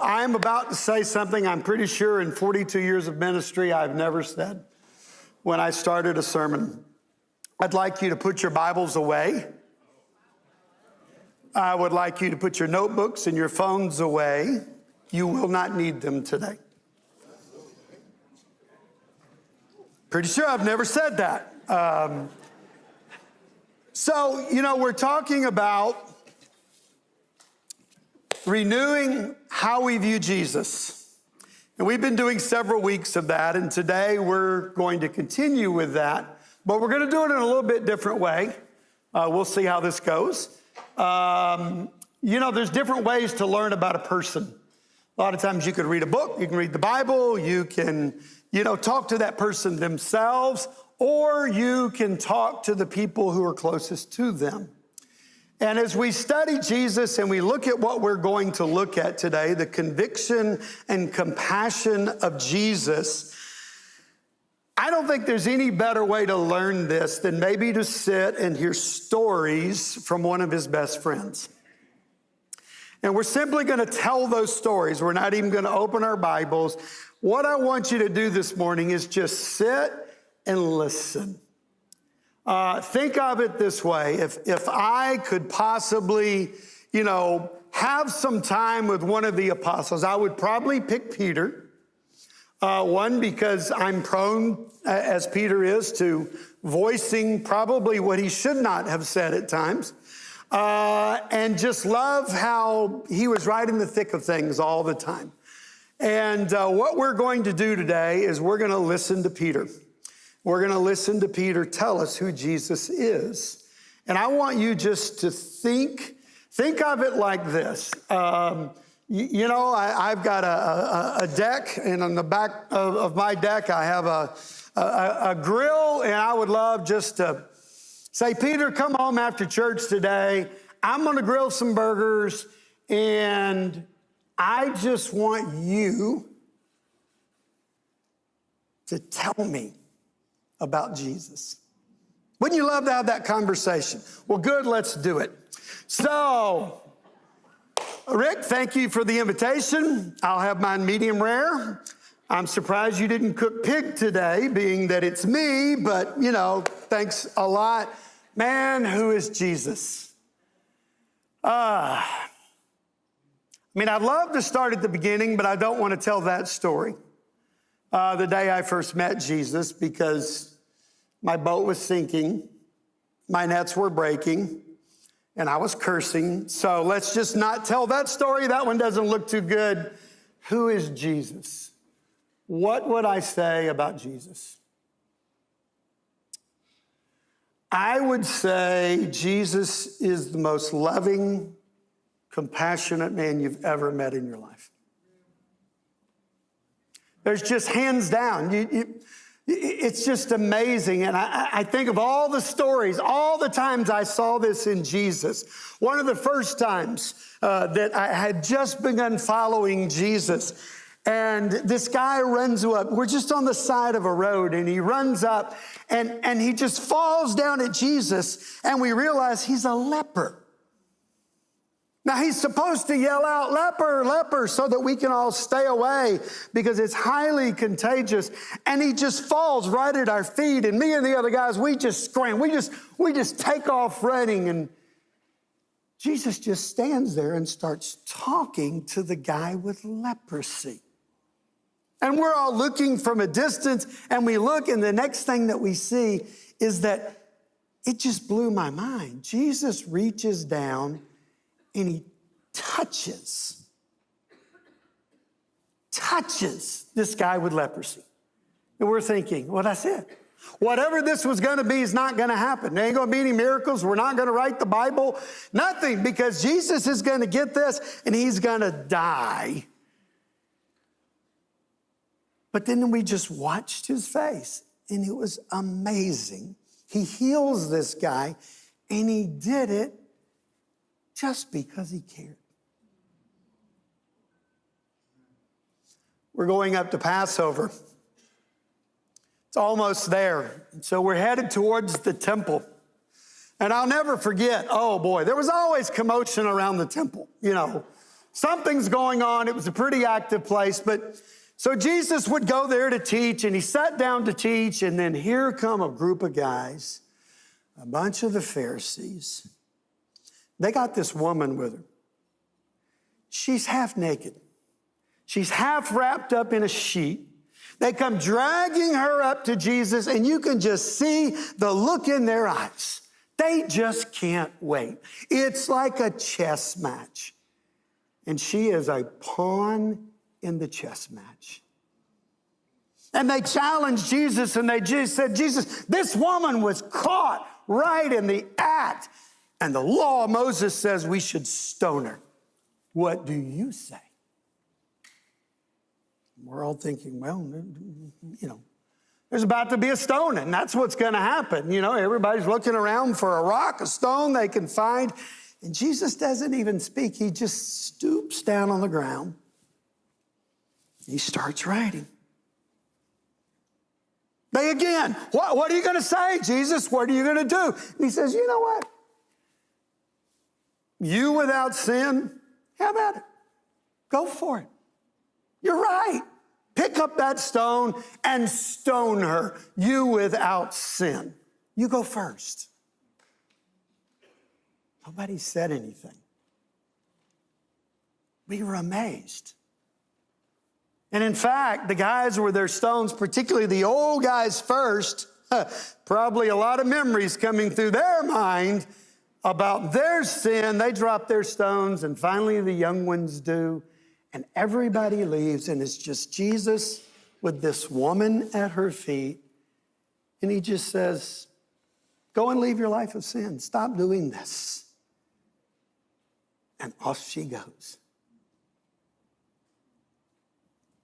I'm about to say something I'm pretty sure in 42 years of ministry I've never said when I started a sermon. I'd like you to put your Bibles away. I would like you to put your notebooks and your phones away. You will not need them today. Pretty sure I've never said that. We're talking about renewing how we view Jesus. And we've been doing several weeks of that, and today we're going to continue with that, but we're going to do it in a little bit different way. We'll see how this goes. There's different ways to learn about a person. A lot of times you could read a book, you can read the Bible, you can, talk to that person themselves, or you can talk to the people who are closest to them. And as we study Jesus and we look at what we're going to look at today, the conviction and compassion of Jesus, I don't think there's any better way to learn this than maybe to sit and hear stories from one of his best friends. And we're simply going to tell those stories. We're not even going to open our Bibles. What I want you to do this morning is just sit and listen. Think of it this way. If I could possibly, have some time with one of the apostles, I would probably pick Peter. One, because I'm prone, as Peter is, to voicing probably what he should not have said at times. And just love how he was right in the thick of things all the time. And what we're going to do today is we're going to listen to Peter. We're going to listen to Peter tell us who Jesus is. And I want you just to think of it like this. I've got a deck, and on the back of my deck, I have a grill, and I would love just to say, Peter, come home after church today. I'm going to grill some burgers, and I just want you to tell me about Jesus. Wouldn't you love to have that conversation? Well, good, let's do it. So, Rick, thank you for the invitation. I'll have mine medium rare. I'm surprised you didn't cook pig today, being that it's me, but, thanks a lot. Man, who is Jesus? I'd love to start at the beginning, but I don't want to tell that story. The day I first met Jesus, because my boat was sinking, my nets were breaking, and I was cursing. So let's just not tell that story. That one doesn't look too good. Who is Jesus? What would I say about Jesus? I would say Jesus is the most loving, compassionate man you've ever met in your life. There's just hands down. It's just amazing. And I think of all the stories, all the times I saw this in Jesus. One of the first times that I had just begun following Jesus, and this guy runs up. We're just on the side of a road, and he runs up, and he just falls down at Jesus, and we realize he's a leper. Now, he's supposed to yell out, leper, leper, so that we can all stay away because it's highly contagious. And he just falls right at our feet. And me and the other guys, we just scream. We just take off running. And Jesus just stands there and starts talking to the guy with leprosy. And we're all looking from a distance, and we look, and the next thing that we see is that it just blew my mind. Jesus reaches down and he touches this guy with leprosy. And we're thinking, what I said, whatever this was going to be is not going to happen. There ain't going to be any miracles. We're not going to write the Bible. Nothing, because Jesus is going to get this and he's going to die. But then we just watched his face, and it was amazing. He heals this guy, and he did it just because he cared. We're going up to Passover. It's almost there. So we're headed towards the temple. And I'll never forget, oh boy, there was always commotion around the temple. Something's going on. It was a pretty active place. But so Jesus would go there to teach, and he sat down to teach, and then here come a group of guys, a bunch of the Pharisees. They got this woman with her. She's half naked. She's half wrapped up in a sheet. They come dragging her up to Jesus, and you can just see the look in their eyes. They just can't wait. It's like a chess match. And she is a pawn in the chess match. And they challenged Jesus, and they just said, Jesus, this woman was caught right in the act. And the law of Moses says we should stone her. What do you say? We're all thinking, well, there's about to be a stoning. That's what's going to happen. Everybody's looking around for a rock, a stone they can find. And Jesus doesn't even speak. He just stoops down on the ground. He starts writing. They again, what are you going to say, Jesus? What are you going to do? And he says, you know what? You without sin, have at it. Go for it. You're right. Pick up that stone and stone her. You without sin. You go first. Nobody said anything. We were amazed. And in fact, the guys with their stones, particularly the old guys first, probably a lot of memories coming through their mind about their sin. They drop their stones, and finally the young ones do. And everybody leaves, and it's just Jesus with this woman at her feet. And he just says, go and leave your life of sin. Stop doing this. And off she goes.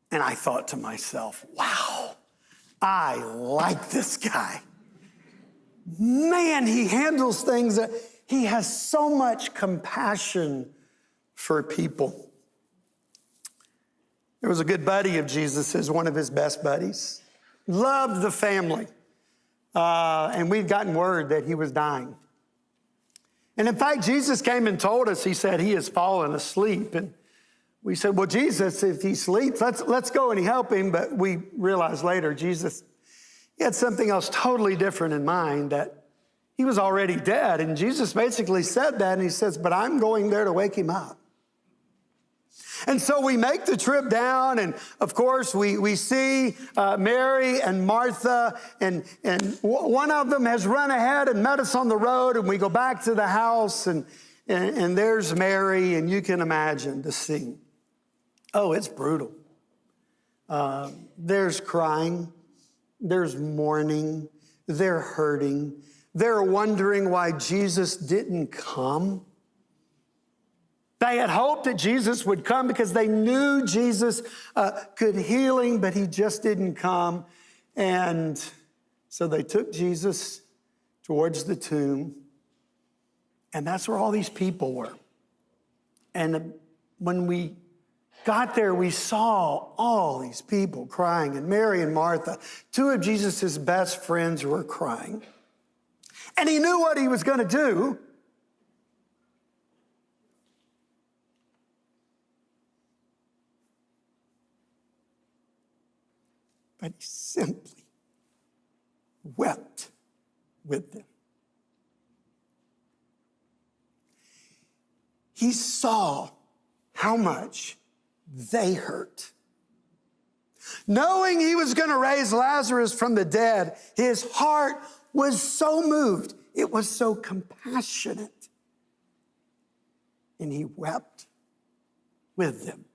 And I thought to myself, wow, I like this guy. Man, he handles things. He has so much compassion for people. There was a good buddy of Jesus's, one of his best buddies. Loved the family. And we'd gotten word that he was dying. And in fact, Jesus came and told us, he said, he has fallen asleep. And we said, well, Jesus, if he sleeps, let's go and help him. But we realized later, Jesus, he had something else totally different in mind, that he was already dead. And Jesus basically said that, and he says, but I'm going there to wake him up. And so we make the trip down, and of course we see Mary and Martha, and one of them has run ahead and met us on the road, and we go back to the house, and there's Mary, and you can imagine the scene. Oh, it's brutal. There's crying, there's mourning, they're hurting, they're wondering why Jesus didn't come. They had hoped that Jesus would come because they knew Jesus could heal him, but he just didn't come. And so they took Jesus towards the tomb, and that's where all these people were. And when we got there, we saw all these people crying, and Mary and Martha, two of Jesus's best friends, were crying. And he knew what he was going to do. But he simply wept with them. He saw how much they hurt. Knowing he was going to raise Lazarus from the dead, his heart was so moved. It was so compassionate. And he wept with them.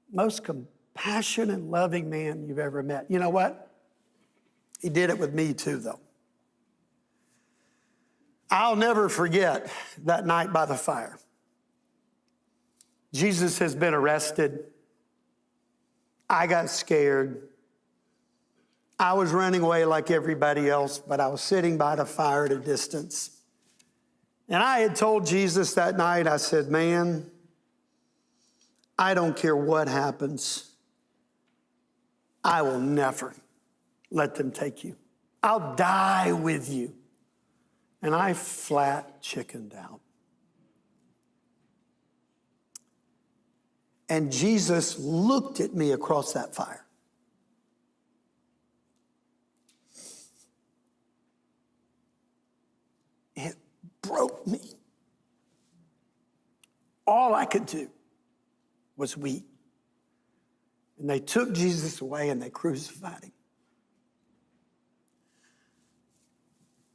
Most compassionate, loving man you've ever met. You know what? He did it with me too, though. I'll never forget that night by the fire. Jesus has been arrested. I got scared. I was running away like everybody else, but I was sitting by the fire at a distance. And I had told Jesus that night, I said, man, I don't care what happens. I will never let them take you. I'll die with you. And I flat chickened out. And Jesus looked at me across that fire. It broke me. All I could do was weep. And they took Jesus away and they crucified him.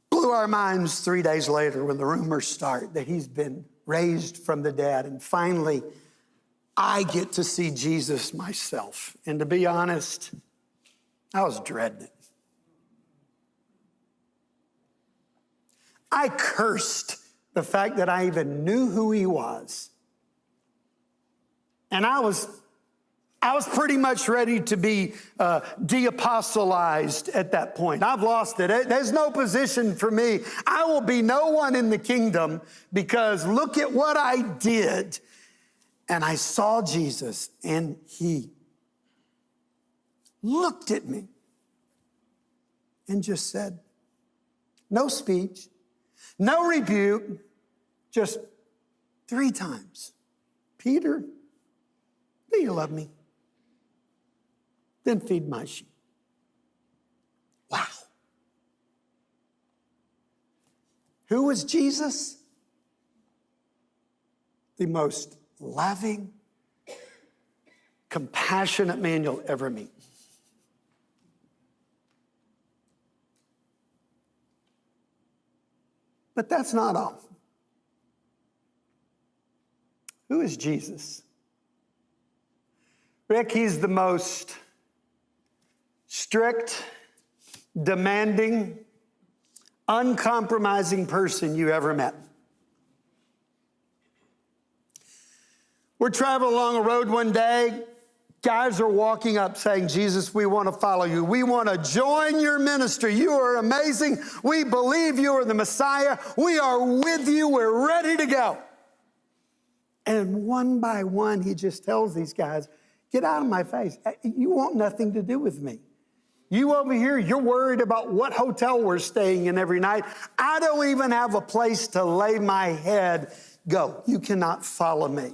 Blew our minds 3 days later when the rumors start that he's been raised from the dead. And finally, I get to see Jesus myself. And to be honest, I was dreading it. I cursed the fact that I even knew who he was. And I was pretty much ready to be de-apostolized at that point. I've lost it. There's no position for me. I will be no one in the kingdom because look at what I did. And I saw Jesus and he looked at me and just said, no speech, no rebuke, just 3 times. Peter, do you love me? Then feed my sheep. Wow. Who was Jesus? The most loving, compassionate man you'll ever meet. But that's not all. Who is Jesus? Rick, he's the most strict, demanding, uncompromising person you ever met. We're traveling along a road one day. Guys are walking up saying, Jesus, we want to follow you. We want to join your ministry. You are amazing. We believe you are the Messiah. We are with you. We're ready to go. And one by one, he just tells these guys, get out of my face. You want nothing to do with me. You over here, you're worried about what hotel we're staying in every night. I don't even have a place to lay my head. Go. You cannot follow me.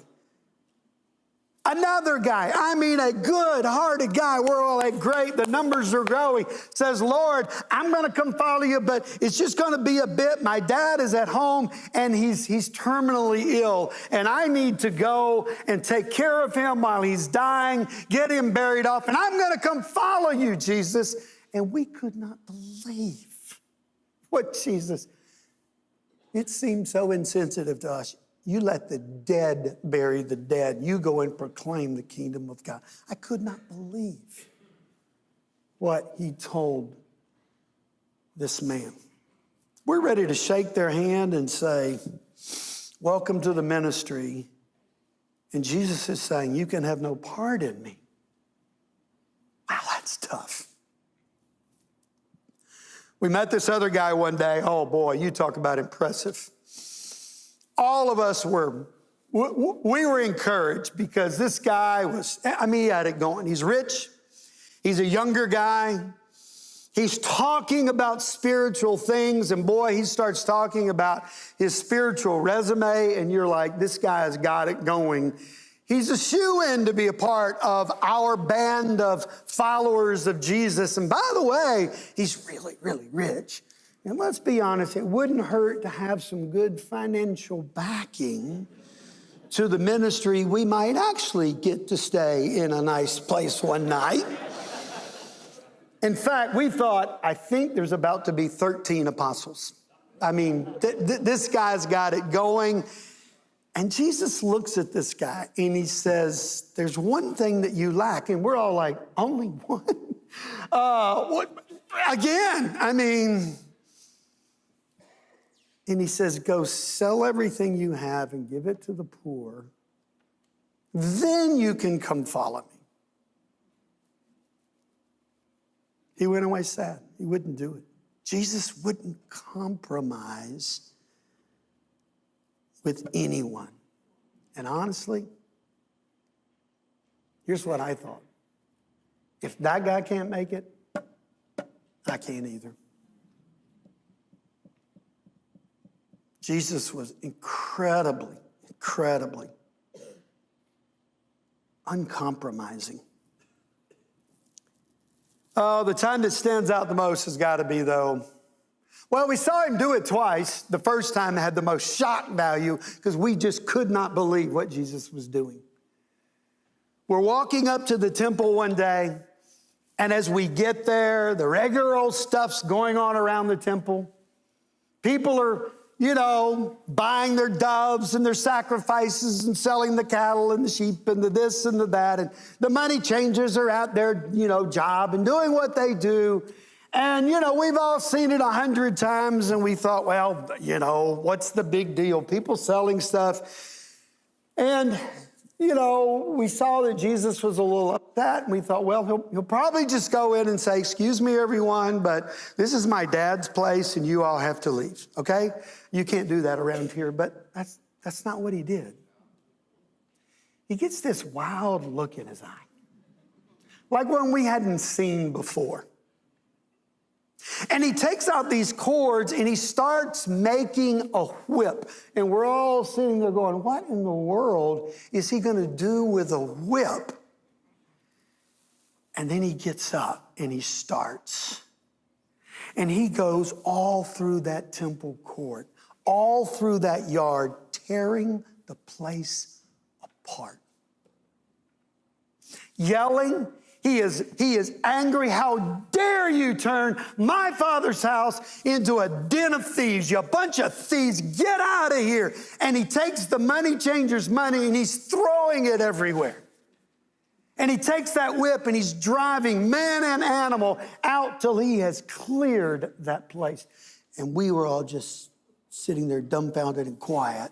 Another guy, I mean a good-hearted guy, we're all like, great, the numbers are growing, says, Lord, I'm going to come follow you, but it's just going to be a bit. My dad is at home, and he's terminally ill, and I need to go and take care of him while he's dying, get him buried off, and I'm going to come follow you, Jesus. And we could not believe what Jesus, it seemed so insensitive to us. You let the dead bury the dead. You go and proclaim the kingdom of God. I could not believe what he told this man. We're ready to shake their hand and say, welcome to the ministry. And Jesus is saying, you can have no part in me. Wow, that's tough. We met this other guy one day. Oh boy, you talk about impressive. All of us we were encouraged because this guy he had it going. He's rich. He's a younger guy. He's talking about spiritual things. And boy, he starts talking about his spiritual resume. And you're like, this guy has got it going. He's a shoo-in to be a part of our band of followers of Jesus. And by the way, he's really, really rich. And let's be honest, it wouldn't hurt to have some good financial backing to the ministry. We might actually get to stay in a nice place one night. In fact, we thought, I think there's about to be 13 apostles. I mean, this guy's got it going. And Jesus looks at this guy and he says, there's one thing that you lack. And we're all like, only one? What? Again, I mean... And he says, go sell everything you have and give it to the poor. Then you can come follow me. He went away sad. He wouldn't do it. Jesus wouldn't compromise with anyone. And honestly, here's what I thought. If that guy can't make it, I can't either. Jesus was incredibly uncompromising. Oh, the time that stands out the most has got to be, though, well, we saw him do it twice. The first time had the most shock value because we just could not believe what Jesus was doing. We're walking up to the temple one day, and as we get there, the regular old stuff's going on around the temple. People are, buying their doves and their sacrifices and selling the cattle and the sheep and the this and the that. And the money changers are out there, job and doing what they do. And, we've all seen it 100 times and we thought, well, what's the big deal? People selling stuff. And, we saw that Jesus was a little upset and we thought, well, he'll probably just go in and say, excuse me, everyone, but this is my dad's place and you all have to leave, okay? You can't do that around here, but that's not what he did. He gets this wild look in his eye, like one we hadn't seen before. And he takes out these cords and he starts making a whip. And we're all sitting there going, what in the world is he going to do with a whip? And then he gets up and he starts. And he goes all through that temple court, all through that yard, tearing the place apart. Yelling. He is angry. How dare you turn my father's house into a den of thieves? You bunch of thieves, get out of here. And he takes the money changer's money and he's throwing it everywhere. And he takes that whip and he's driving man and animal out till he has cleared that place. And we were all just sitting there dumbfounded and quiet.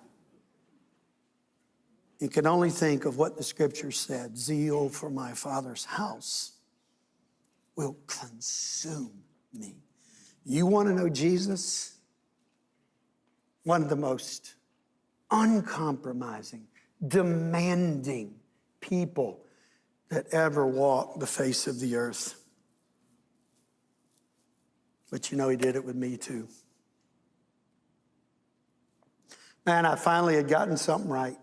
You can only think of what the scripture said. Zeal for my Father's house will consume me. You want to know Jesus? One of the most uncompromising, demanding people that ever walked the face of the earth. But he did it with me too. Man, I finally had gotten something right.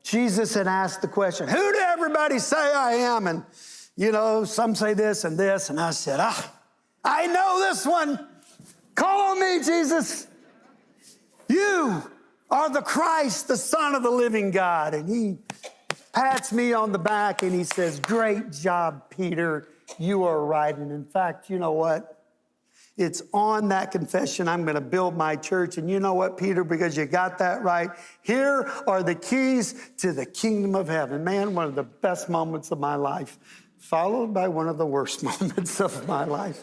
Jesus had asked the question, who do everybody say I am? And, some say this. And I said, I know this one. Call on me, Jesus. You are the Christ, the Son of the living God. And he pats me on the back and he says, great job, Peter. You are right. And in fact, you know what? It's on that confession I'm going to build my church. And you know what, Peter, because you got that right, here are the keys to the kingdom of heaven. Man, one of the best moments of my life, followed by one of the worst moments of my life.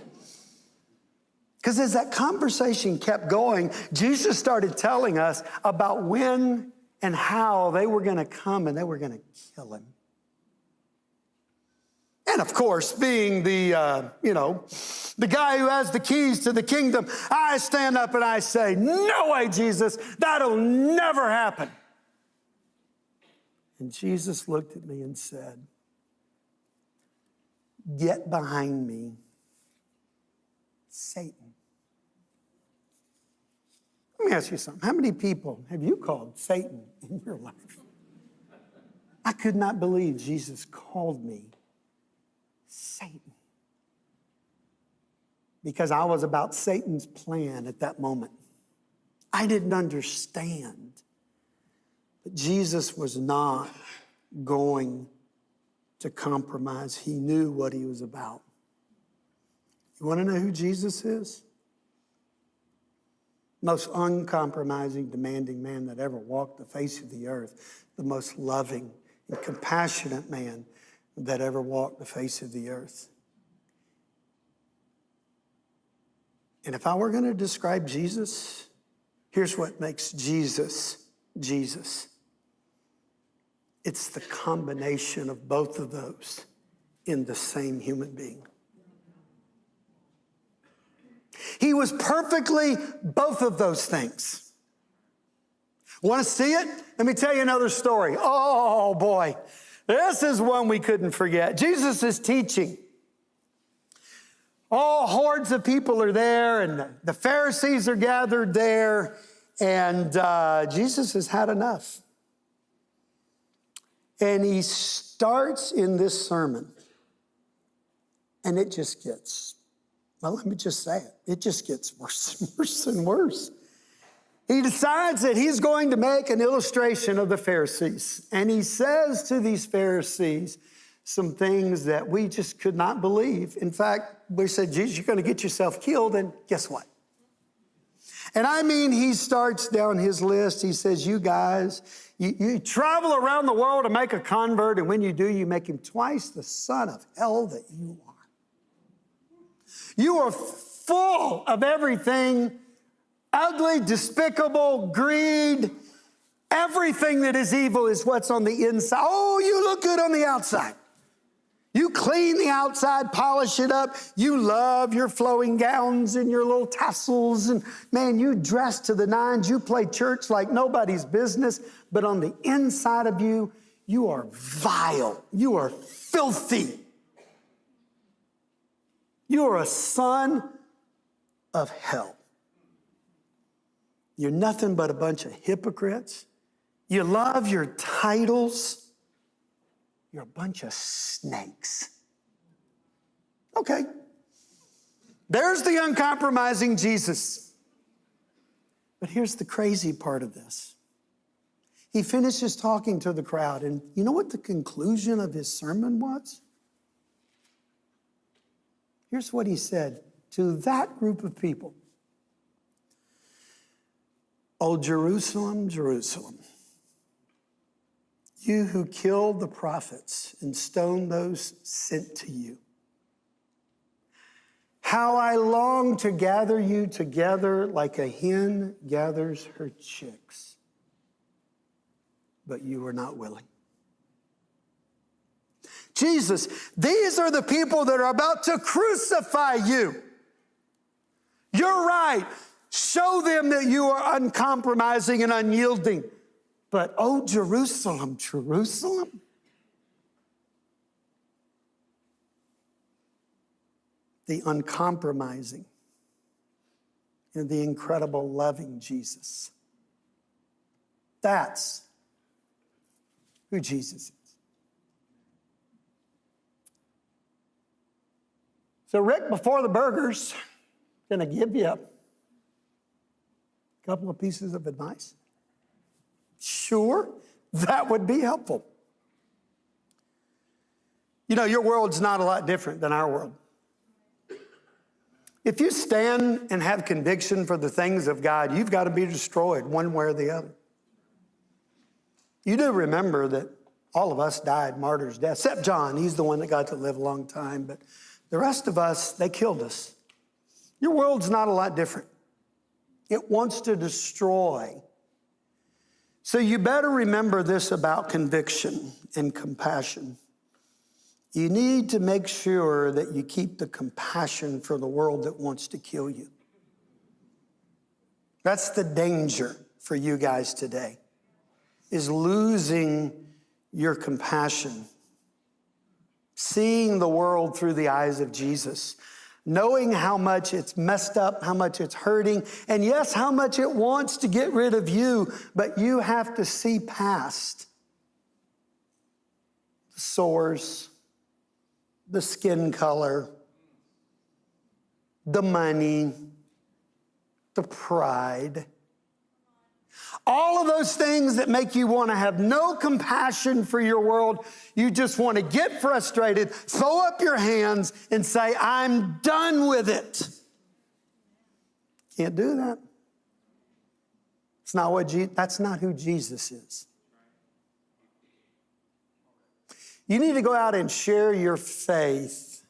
Because as that conversation kept going, Jesus started telling us about when and how they were going to come and they were going to kill him. And of course, being the guy who has the keys to the kingdom, I stand up and I say, no way, Jesus, that'll never happen. And Jesus looked at me and said, get behind me, Satan. Let me ask you something. How many people have you called Satan in your life? I could not believe Jesus called me Satan. Because I was about Satan's plan at that moment. I didn't understand. But Jesus was not going to compromise. He knew what he was about. You want to know who Jesus is? Most uncompromising, demanding man that ever walked the face of the earth. The most loving and compassionate man that ever walked the face of the earth. And if I were going to describe Jesus, here's what makes Jesus, Jesus. It's the combination of both of those in the same human being. He was perfectly both of those things. Want to see it? Let me tell you another story. Oh boy. This is one we couldn't forget. Jesus is teaching. All hordes of people are there, and the Pharisees are gathered there, and Jesus has had enough. And he starts in this sermon, and it just gets, well, let me just say it just gets worse and worse and worse. He decides that he's going to make an illustration of the Pharisees. And he says to these Pharisees some things that we just could not believe. In fact, we said, Jesus, you're going to get yourself killed. And guess what? And I mean, he starts down his list. He says, you guys, you travel around the world to make a convert. And when you do, you make him twice the son of hell that you are. You are full of everything ugly, despicable, greed. Everything that is evil is what's on the inside. Oh, you look good on the outside. You clean the outside, polish it up. You love your flowing gowns and your little tassels. And man, you dress to the nines. You play church like nobody's business. But on the inside of you, you are vile. You are filthy. You are a son of hell. You're nothing but a bunch of hypocrites. You love your titles. You're a bunch of snakes. Okay. There's the uncompromising Jesus. But here's the crazy part of this. He finishes talking to the crowd, and you know what the conclusion of his sermon was? Here's what he said to that group of people. Oh, Jerusalem, Jerusalem, you who killed the prophets and stoned those sent to you. How I long to gather you together like a hen gathers her chicks, but you were not willing. Jesus, these are the people that are about to crucify you. You're right. Show them that you are uncompromising and unyielding. But, oh, Jerusalem, Jerusalem. The uncompromising and the incredible loving Jesus. That's who Jesus is. So, Rick, before the burgers, going to give you a couple of pieces of advice. Sure, that would be helpful. You know, your world's not a lot different than our world. If you stand and have conviction for the things of God, you've got to be destroyed one way or the other. You do remember that all of us died martyrs' death, except John. He's the one that got to live a long time. But the rest of us, they killed us. Your world's not a lot different. It wants to destroy. So you better remember this about conviction and compassion. You need to make sure that you keep the compassion for the world that wants to kill you. That's the danger for you guys today, is losing your compassion. Seeing the world through the eyes of Jesus. Knowing how much it's messed up, how much it's hurting, and yes, how much it wants to get rid of you, but you have to see past the sores, the skin color, the money, the pride. All of those things that make you want to have no compassion for your world. You just want to get frustrated, throw up your hands, and say, I'm done with it. Can't do that. It's not what that's not who Jesus is. You need to go out and share your faith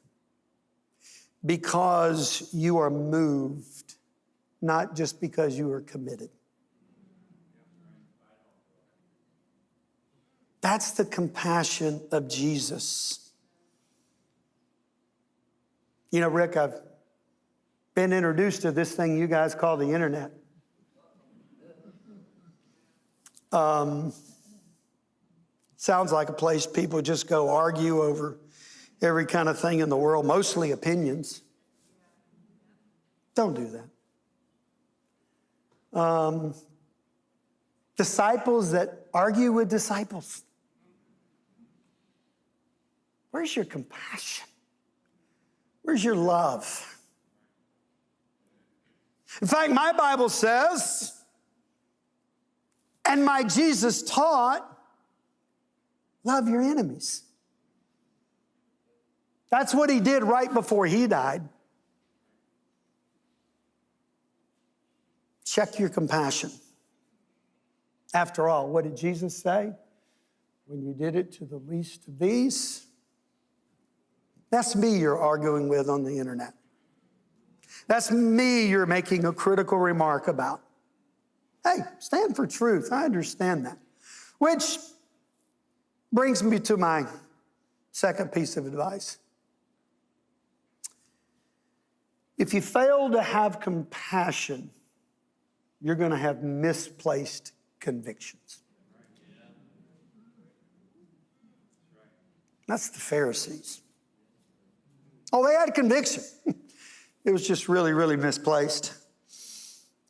because you are moved, not just because you are committed. That's the compassion of Jesus. You know, Rick, I've been introduced to this thing you guys call the internet. Sounds like a place people just go argue over every kind of thing in the world, mostly opinions. Don't do that. Disciples that argue with disciples. Where's your compassion? Where's your love? In fact, my Bible says, and my Jesus taught, love your enemies. That's what he did right before he died. Check your compassion. After all, what did Jesus say? When you did it to the least of these, that's me you're arguing with on the internet. That's me you're making a critical remark about. Hey, stand for truth. I understand that. Which brings me to my second piece of advice. If you fail to have compassion, you're going to have misplaced convictions. That's the Pharisees. Oh, they had conviction. It was just really, really misplaced.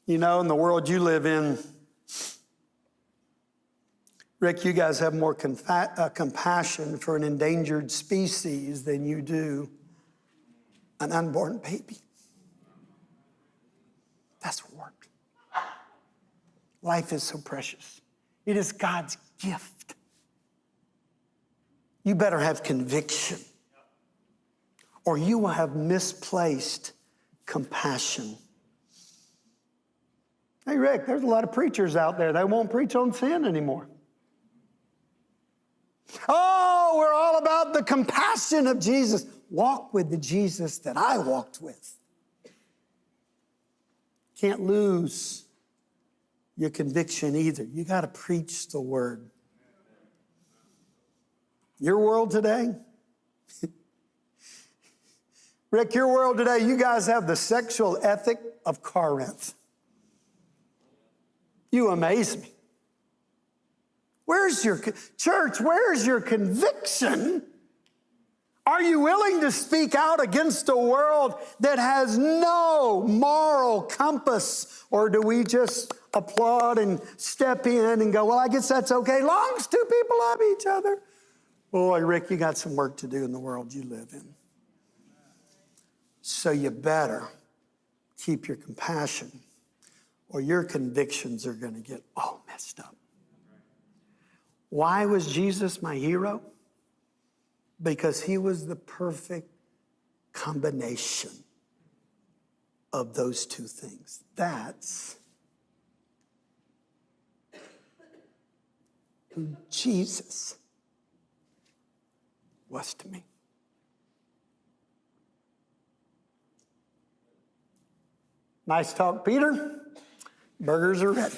You know, in the world you live in, Rick, you guys have more compassion for an endangered species than you do an unborn baby. That's work. Life is so precious. It is God's gift. You better have conviction, or you will have misplaced compassion. Hey, Rick, there's a lot of preachers out there that won't preach on sin anymore. Oh, we're all about the compassion of Jesus. Walk with the Jesus that I walked with. Can't lose your conviction either. You got to preach the word. Your world today, Rick, your world today, you guys have the sexual ethic of Corinth. You amaze me. Where's your church? Where's your conviction? Are you willing to speak out against a world that has no moral compass? Or do we just applaud and step in and go, well, I guess that's okay, long as two people love each other? Boy, Rick, you got some work to do in the world you live in. So you better keep your compassion, or your convictions are going to get all messed up. Why was Jesus my hero? Because he was the perfect combination of those two things. That's who Jesus was to me. Nice talk, Peter. Burgers are ready.